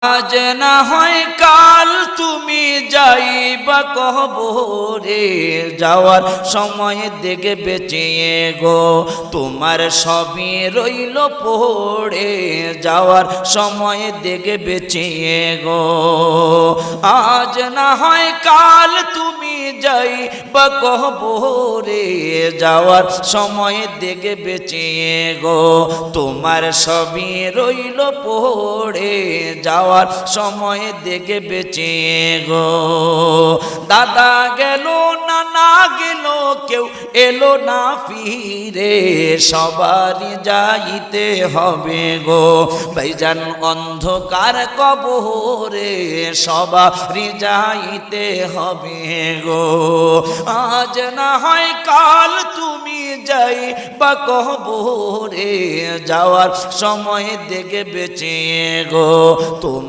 আজ না হয় কাল তুমি যাইবা কবরে, যাওয়ার সময় দেখে বেঁচে গো তোমার সবই রইল পড়ে, যাওয়ার সময় দেখে বেঁচে গো। আজ না হয় কাল তুমি যাইবা কবরে, যাওয়ার সময় দেখে বেঁচে গো তোমার সবই রইল পড়ে, যাওয়ার সময় দেখে বেঁচে গো। দাদা গেল নানা গেল কেউ এলো না ফিরে, সবারই যাইতে হবে গো ভাইজান অন্ধকার কবরে, সবারই যাইতে হবে গো। আজ না হয় কাল তুমি যাইবা কবরে, যাওয়ার সময় দেখে বেঁচে গো তোমার